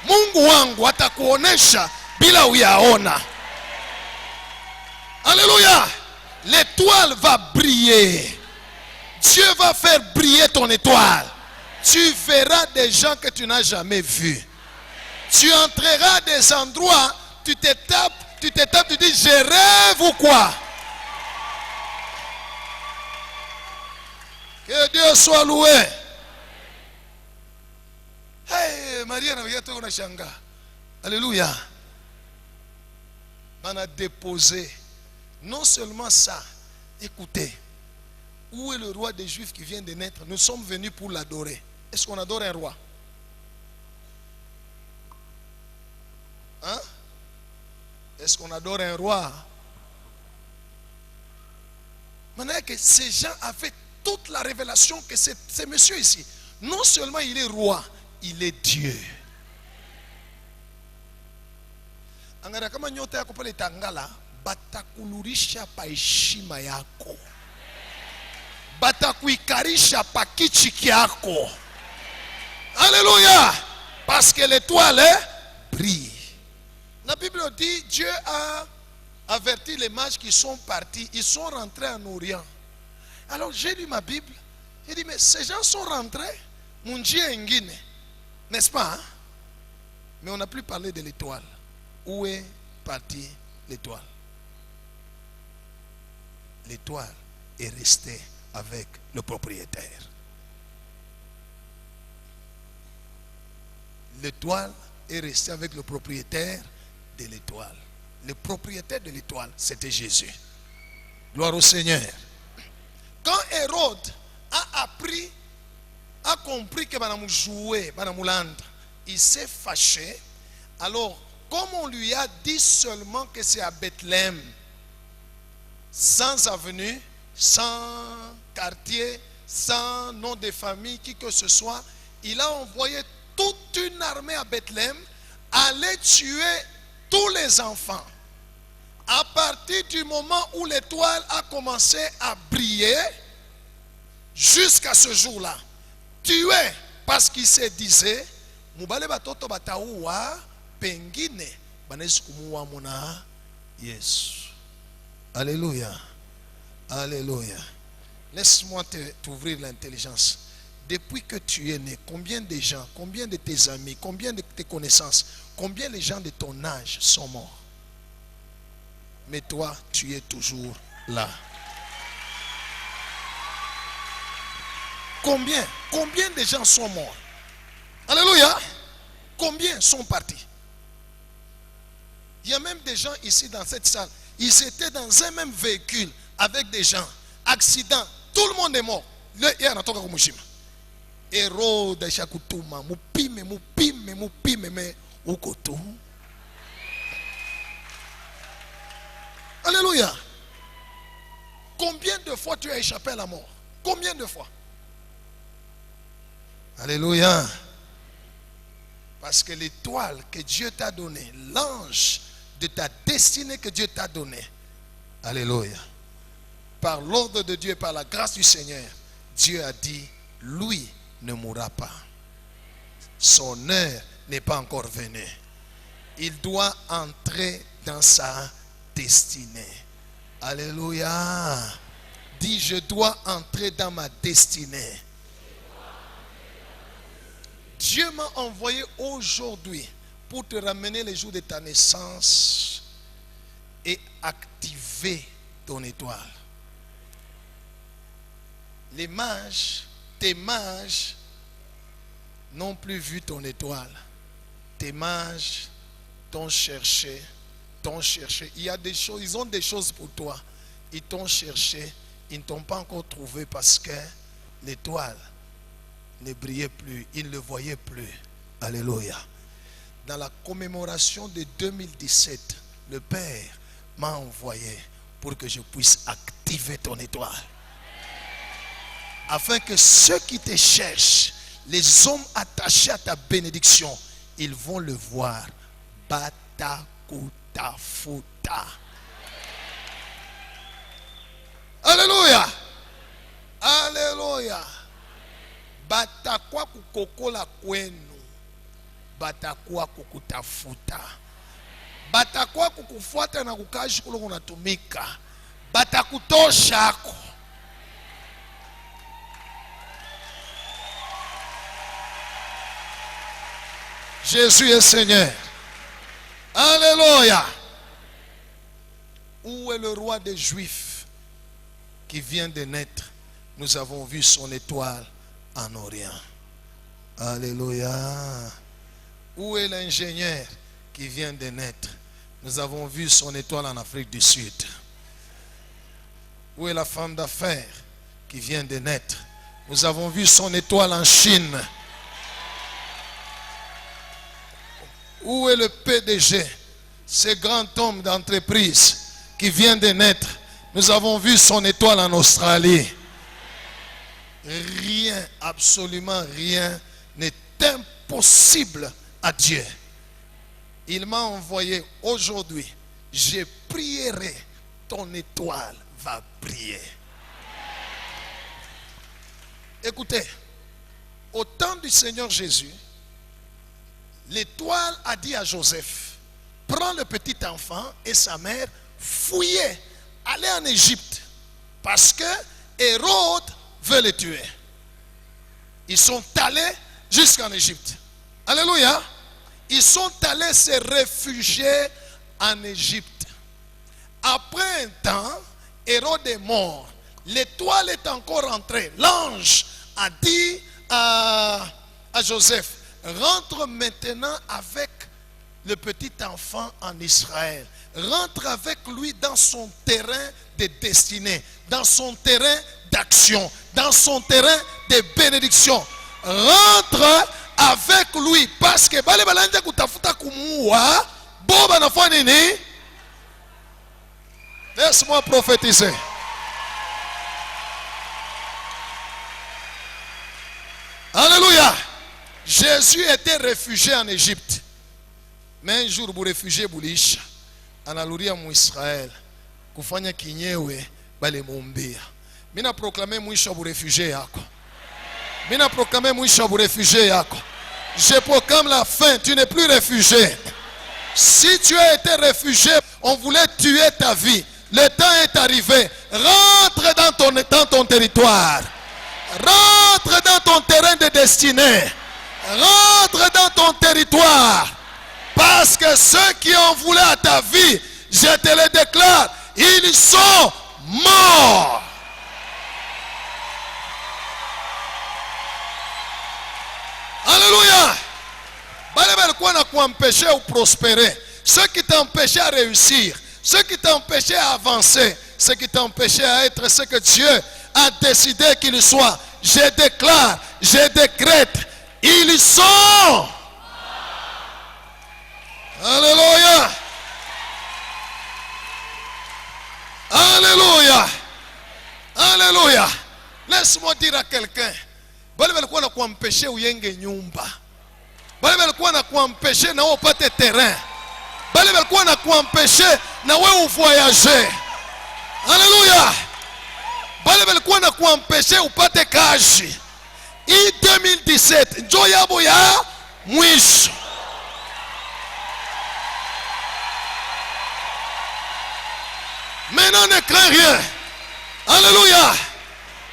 Mungu wangu atakuonesha bila uyaona. Alléluia. L'étoile va briller. Dieu va faire briller ton étoile. Tu verras des gens que tu n'as jamais vus. Tu entreras des endroits, tu te tapes, tu dis je rêve ou quoi? Que Dieu soit loué. Hey, Maria na tout na shanga. Alléluia. On a déposé. Non seulement ça, écoutez, où est le roi des Juifs qui vient de naître? Nous sommes venus pour l'adorer. Est-ce qu'on adore un roi? Hein? Est-ce qu'on adore un roi? Maintenant que ces gens avaient toute la révélation que c'est monsieur ici, non seulement il est roi, il est Dieu. Angara kama nyota yako pale Tangala, batakulurisha pa heshima yako. Batakuikarisha pa kichi kyako. Alléluia. Parce que l'étoile brille. La Bible dit, Dieu a averti les mages qui sont partis. Ils sont rentrés en Orient. Alors j'ai lu ma Bible. J'ai dit, mais ces gens sont rentrés. Mon Dieu engine. N'est-ce pas? Hein? Mais on n'a plus parlé de l'étoile. Où est partie l'étoile? L'étoile est restée avec le propriétaire. L'étoile est restée avec le propriétaire de l'étoile. Le propriétaire de l'étoile, c'était Jésus. Gloire au Seigneur. Quand Hérode a appris, a compris que Banamou jouait, Banamouland, il s'est fâché. Alors, comme on lui a dit seulement que c'est à Bethléem, sans avenue, sans quartier, sans nom de famille, qui que ce soit. Il a envoyé toute une armée à Bethléem aller tuer tous les enfants. À partir du moment où l'étoile a commencé à briller, jusqu'à ce jour-là, tuer parce qu'il se disait, mubale batoto bataua pengine banesi kumuua muna Yesu. Alléluia. Alléluia. Laisse-moi t'ouvrir l'intelligence. Depuis que tu es né, combien de gens, combien de tes amis, combien de tes connaissances, combien les gens de ton âge sont morts? Mais toi, tu es toujours là. Combien de gens sont morts? Alléluia. Combien sont partis? Il y a même des gens ici dans cette salle. Ils étaient dans un même véhicule avec des gens. Accident. Tout le monde est mort. Hérode Shakutuma. Mupime. Ukotu. Alléluia. Combien de fois tu as échappé à la mort? Combien de fois? Alléluia. Parce que l'étoile que Dieu t'a donnée, l'ange de ta destinée que Dieu t'a donnée, alléluia, par l'ordre de Dieu, par la grâce du Seigneur, Dieu a dit, lui ne mourra pas. Son heure n'est pas encore venue. Il doit entrer dans sa destinée. Alléluia. Dis, je dois entrer dans ma destinée. Dieu m'a envoyé aujourd'hui pour te ramener les jours de ta naissance et activer ton étoile. Les mages, tes mages n'ont plus vu ton étoile. Tes mages t'ont cherché. Il y a des choses, ils ont des choses pour toi. Ils t'ont cherché, ils ne t'ont pas encore trouvé parce que l'étoile ne brillait plus, ils ne le voyaient plus. Alléluia. Dans la commémoration de 2017, le Père m'a envoyé pour que je puisse activer ton étoile. Afin que ceux qui te cherchent, les hommes attachés à ta bénédiction, ils vont le voir. Batakuta futa. Alléluia. Alléluia. Batakuwa kukokola kwenu. Batakuwa kukutafuta. Batakuwa kukufuata na kukashi kule unatumika. Batakutosha ako. Jésus est Seigneur. Alléluia. Où est le roi des Juifs qui vient de naître? Nous avons vu son étoile en Orient. Alléluia. Où est l'ingénieur qui vient de naître? Nous avons vu son étoile en Afrique du Sud. Où est la femme d'affaires qui vient de naître? Nous avons vu son étoile en Chine. Où est le PDG, ce grand homme d'entreprise qui vient de naître? Nous avons vu son étoile en Australie. Rien, absolument rien n'est impossible à Dieu. Il m'a envoyé aujourd'hui. Je prierai, ton étoile va briller. Écoutez, au temps du Seigneur Jésus, l'étoile a dit à Joseph, prends le petit enfant et sa mère, fuyez, allez en Égypte, parce que Hérode veut les tuer. Ils sont allés jusqu'en Égypte. Alléluia. Ils sont allés se réfugier en Égypte. Après un temps, Hérode est mort. L'étoile est encore rentrée. L'ange a dit à Joseph, rentre maintenant avec le petit enfant en Israël. Rentre avec lui dans son terrain de destinée, dans son terrain d'action, dans son terrain de bénédiction. Rentre avec lui parce que bale balanja kutafuta kumuua boba nafanya nini? Laisse-moi prophétiser. Jésus était réfugié en Égypte. Mais un jour, vous réfugiez Boulisha. Analuria mu Israël. Kufanya kinyewe bale mumbia. Mina proclamer mwisho bu réfugié yako. Mina proclamer mwisho bu réfugié yako. Je proclame la fin, tu n'es plus réfugié. Si tu as été réfugié, on voulait tuer ta vie. Le temps est arrivé. Rentre dans ton territoire. Rentre dans ton terrain de destinée. Rentre dans ton territoire. Parce que ceux qui en voulaient à ta vie, je te le déclare, ils sont morts. Alléluia. Balébel na empêché ou prospérer. Ceux qui t'empêchaient à réussir. Ceux qui t'empêchaient à avancer. Ceux qui t'empêchaient à être ce que Dieu a décidé qu'ils soient. Je déclare, je décrète. Ils sont. Alléluia. Alléluia. Alléluia. Laisse-moi dire à quelqu'un. Balébel na empêché ou yenge nyumba. Balébel na empêché na upate terrain. Balébel na empêché na wewe voyager. Alléluia. Balébel na empêché upate kazi. En 2017 njo yabo ya mwisho. Maintenant ne crains rien. Alléluia.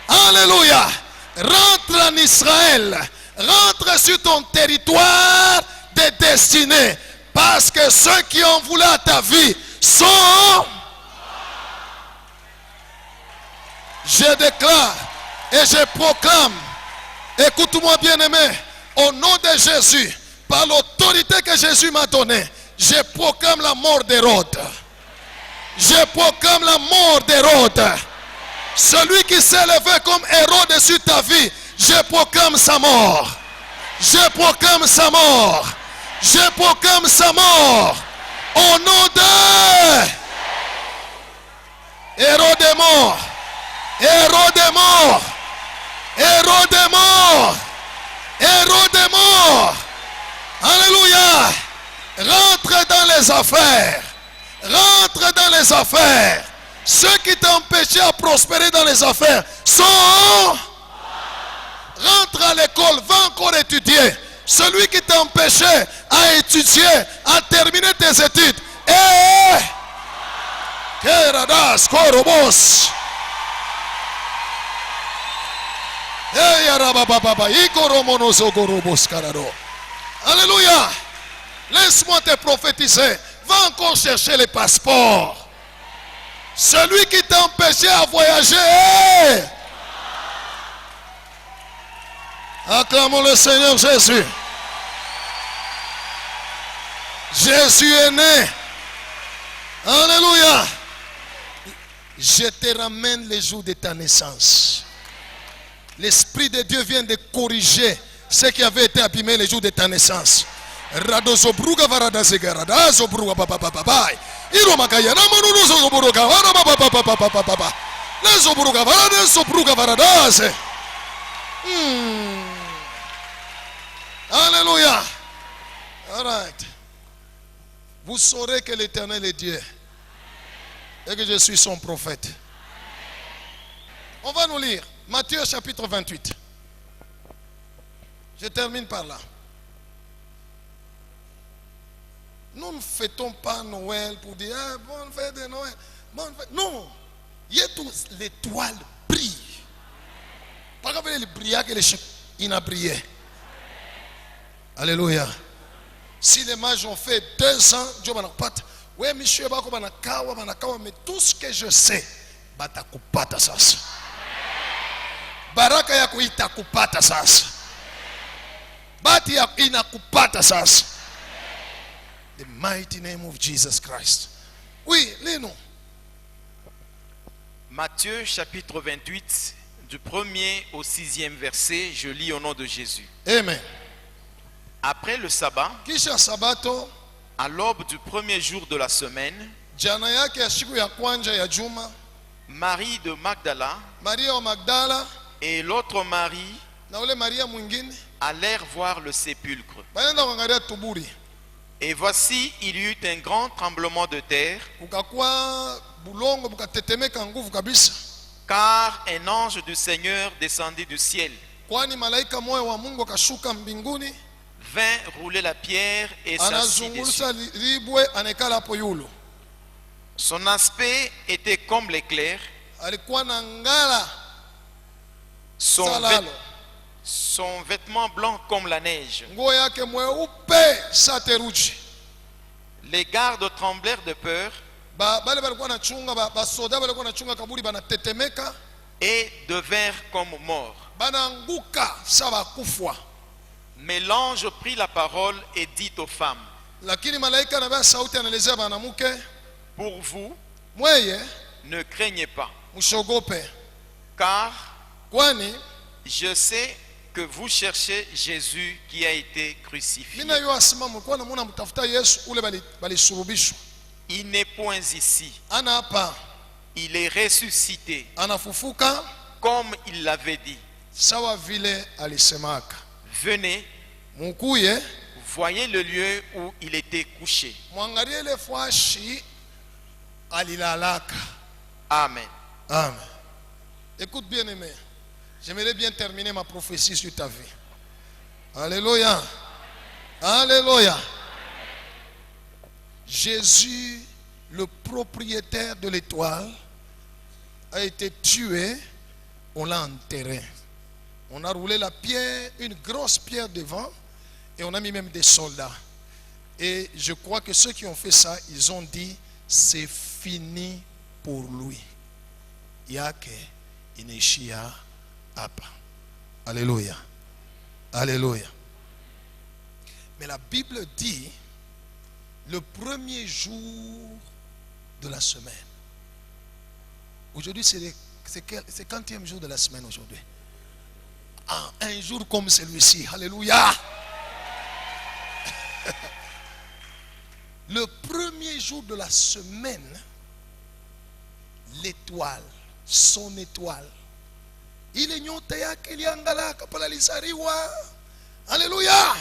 Alléluia. Rentre en Israël. Rentre sur ton territoire de destinée. Parce que ceux qui ont voulu à ta vie sont... Je déclare et je proclame. Écoute-moi bien aimé. Au nom de Jésus. Par l'autorité que Jésus m'a donnée. Je proclame la mort d'Hérode. Je proclame la mort d'Hérode. Celui qui s'est levé comme Hérode sur ta vie, je proclame sa mort. Je proclame sa mort. Je proclame sa mort. Au nom de Hérode est mort. Hérode est mort. Hérode est mort. Hérode est mort. Alléluia. Rentre dans les affaires. Rentre dans les affaires. Ceux qui t'empêchaient à prospérer dans les affaires sont... Rentre à l'école, va encore étudier. Celui qui t'empêchait à étudier, à terminer tes études. Keradas korobos. Alléluia. Laisse-moi te prophétiser. Va encore chercher les passeports. Celui qui t'a empêché à voyager. Acclamons le Seigneur Jésus. Jésus est né. Alléluia. Je te ramène les jours de ta naissance. L'Esprit de Dieu vient de corriger ce qui avait été abîmé les jours de ta naissance. Radozobruga varadazegara zobruga papapapai. Iromakaya namunuzo zobruga varapapapapapapapa. Lazobruga varadazobruga varadaze. Alléluia. All right. Vous saurez que l'Éternel est Dieu et que je suis son prophète. On va nous lire Matthieu chapitre 28. Je termine par là. Nous ne fêtons pas Noël pour dire bonne fête de Noël. Bonne fête. Non. L'étoile brille. Pas comme il brilla que il a brillé. Alléluia. Si les mages ont fait 2 ans, Dieu m'a pas. Oui, monsieur, mais tout ce que je sais, batakupata sasa. Baraka yako itakupata sasa. Bati yako inakupata sasa. The mighty name of Jesus Christ. Oui, lis-nous. Matthieu chapitre 28, du 1er au 6e verset, je lis au nom de Jésus. Amen. Après le sabbat, Kisha sabato, à l'aube du premier jour de la semaine, jana yake ya siku ya kwanza ya juma, Marie de Magdala Maria wa Magdala et l'autre Marie na ule Maria mwingine allèrent voir le sépulcre. banaenda kuangalia tuburi. Et voici, il y eut un grand tremblement de terre, Kukakuwa bulongo bukatetemeka nguvu kabisa, car un ange du Seigneur descendit du ciel, kwani malaika moyo wa Mungu akashuka mbinguni, vint rouler la pierre et s'assit dessus. anazungulusa libwe, anekala hapo yulu. Son aspect était comme l'éclair, Alikuwa na ngala son, salalo, son vêtement blanc comme la neige. nguo yake mweupe sa theluji. Les gardes tremblèrent de peur Bale balikuwa nachunga basoda balikuwa nachunga kaburi banatetemeka, et devinrent comme morts. bananguka sa bakufwa. Mais l'ange prit la parole et dit aux femmes, Lakini malaika anabeba sauti, anaelezea banamuke, pour vous, mweye ne craignez pas, mshogope, car kwani je sais que vous cherchez Jésus qui a été crucifié. mina yo asema mlikuwa namuna mtafuta Yesu ule balisulubishwa. Il n'est point ici. Ana hapa, Il est ressuscité, anafufuka comme il l'avait dit. sawa vile alisemaka. Venez, Mukuye voyez le lieu où il était couché. mwangalie ile fwashi alilalaka. Amen. Amen. Écoute bien aimé, j'aimerais bien terminer ma prophétie sur ta vie. Alléluia. Alléluia. Jésus, le propriétaire de l'étoile, a été tué. On l'a enterré. On a roulé la pierre, une grosse pierre devant, et on a mis même des soldats. Et je crois que ceux qui ont fait ça, ils ont dit, c'est fini pour lui. Yake inaishia hapa. Alléluia. Alléluia. Mais la Bible dit, le premier jour de la semaine. Aujourd'hui, c'est le 40e jour de la semaine aujourd'hui. Ah, un jour comme celui-ci. Alléluia. Le premier jour de la semaine, l'étoile, son étoile, ile nyota yake iliangalaka pale alizaliwa. Alléluia.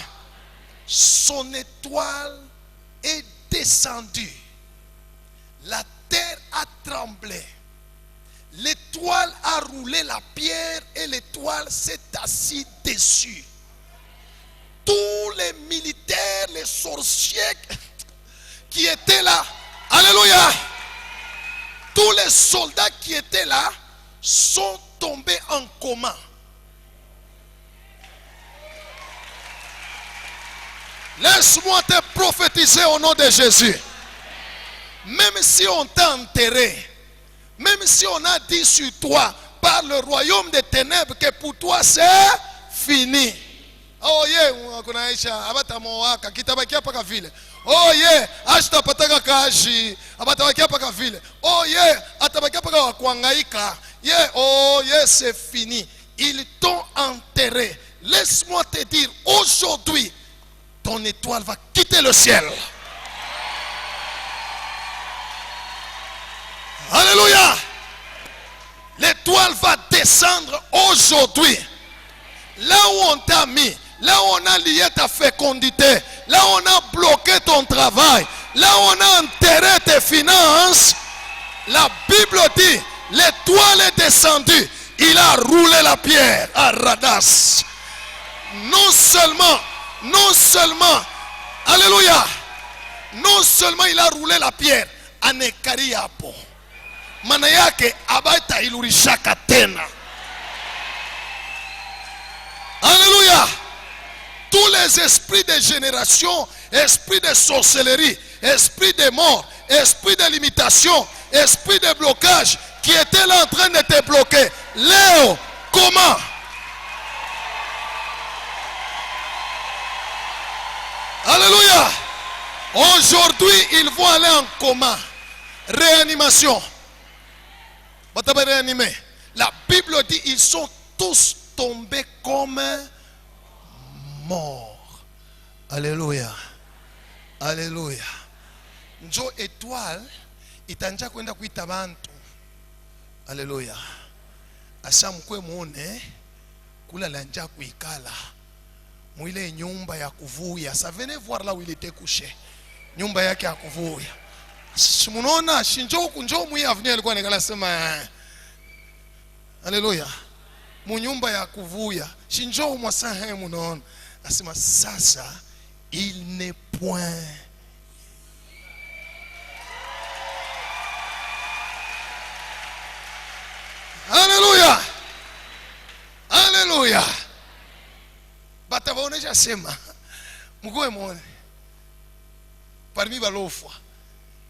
Son étoile est descendue. La terre a tremblé. L'étoile a roulé la pierre et l'étoile s'est assise dessus. Tous les militaires, les sorciers qui étaient là, alléluia, tous les soldats qui étaient là sont tombés en coma. Laisse-moi te prophétiser au nom de Jésus. Même si on t'a enterré, même si on a dit sur toi par le royaume des ténèbres que pour toi c'est fini. Oh yeah, kunaisha abatamoaka kitabakia paka vile. Oh yeah, ashtapataka kashi abatabakia paka vile. Oh yeah, atabakia paka wa kuhangaika. Yeah, oh yeah, c'est fini. Ils t'ont enterré. Laisse-moi te dire aujourd'hui, ton étoile va quitter le ciel. Alléluia. L'étoile va descendre aujourd'hui. Là où on t'a mis, là où on a lié ta fécondité, là où on a bloqué ton travail, là où on a enterré tes finances, la Bible dit, l'étoile est descendue. Il a roulé la pierre à Radas. Non seulement, alléluia, non seulement il a roulé la pierre, anekariapo. Maana yake abaita ilurishaka tena. Alléluia. Tous les esprits de génération, esprits de sorcellerie, esprits de mort, esprits de limitation, esprits de blocage qui étaient là en train de te bloquer. Léo, comment? Alléluia. Aujourd'hui, ils vont aller en coma. Réanimation. La Bible dit ils sont tous tombés comme morts. Alléluia. Alléluia. Njo étoile itanja kwenda kuita bantu. Alléluia. Asa mkwe muone kula lanja kuikala mwile nyumba ya kuvuya. Ça venez voir là où il était couché. Nyumba yake ya kuvuya. Simunaona shinjo kunjo mwi avenue alikuwa anakala sema haleluya. Munyumba ya kuvuya. Shinjo mwasa he munaona. Asema sasa il n'est point. Haleluya. Haleluya. Batabaonesha sema mgoe muone parmi balofwa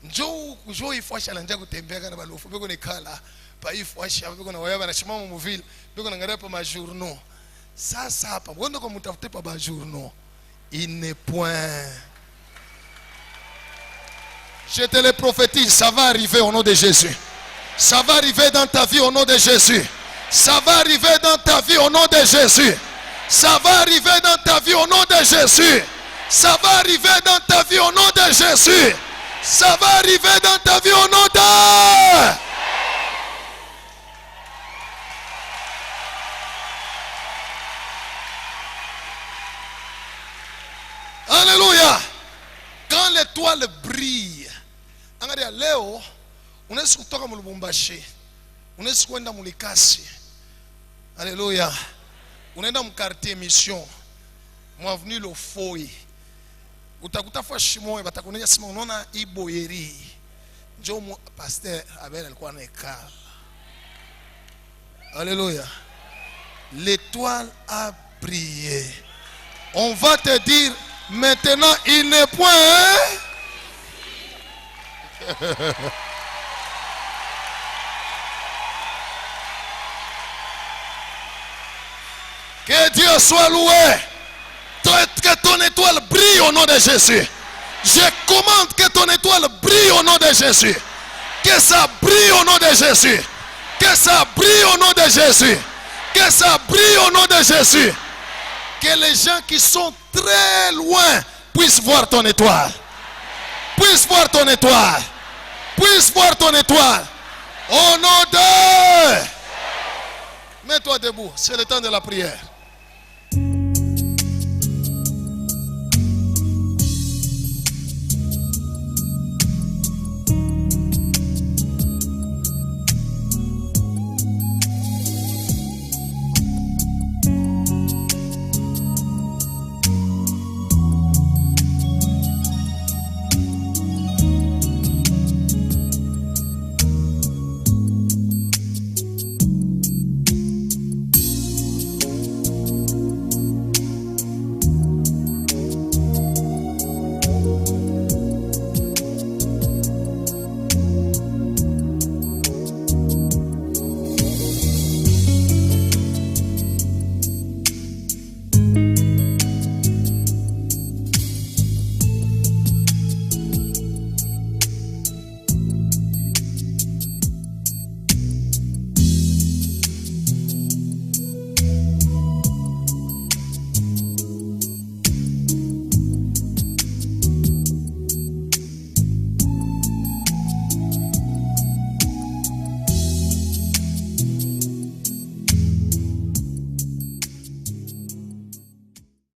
njoo ifwasha lanja kutembea kana balofwa beko nekala pa ifwasha beko na waya banashimama mu ville beko na ngara pa ma journaux. Sasa hapa ngondo kwa mtafute pa ba journaux il n'est point. Je te le prophétise, ça va arriver au nom de Jésus. Ça va arriver dans ta vie au nom de Jésus. Ça va arriver dans ta vie au nom de Jésus. Ça va arriver dans ta vie au nom de Jésus. Ça va arriver dans ta vie au nom de Jésus. Ça va arriver dans ta vie au nom de... Alléluia. Quand l'étoile brille, angalia leo unaweza kutoka Lubumbashi, unaweza kwenda Mulikasi. Alléluia. Unaenda mkartie mission, mwavenue le Foi. Utakuta fwa shimo batakuonyesha sima unaona iboyeri. Njoo pasteur Abel alikuwa anekala. Alléluia. L'étoile a brillé. On va te dire maintenant il n'est point. Que Dieu soit loué. Que ton étoile brille au nom de Jésus. Je commande que ton étoile brille au nom de Jésus. Que ça brille au nom de Jésus. Que ça brille au nom de Jésus. Que ça brille au nom de Jésus. Que les gens qui sont très loin puissent voir ton étoile. Puissent voir ton étoile. Puissent voir ton étoile. Au nom de... Mets-toi debout. C'est le temps de la prière.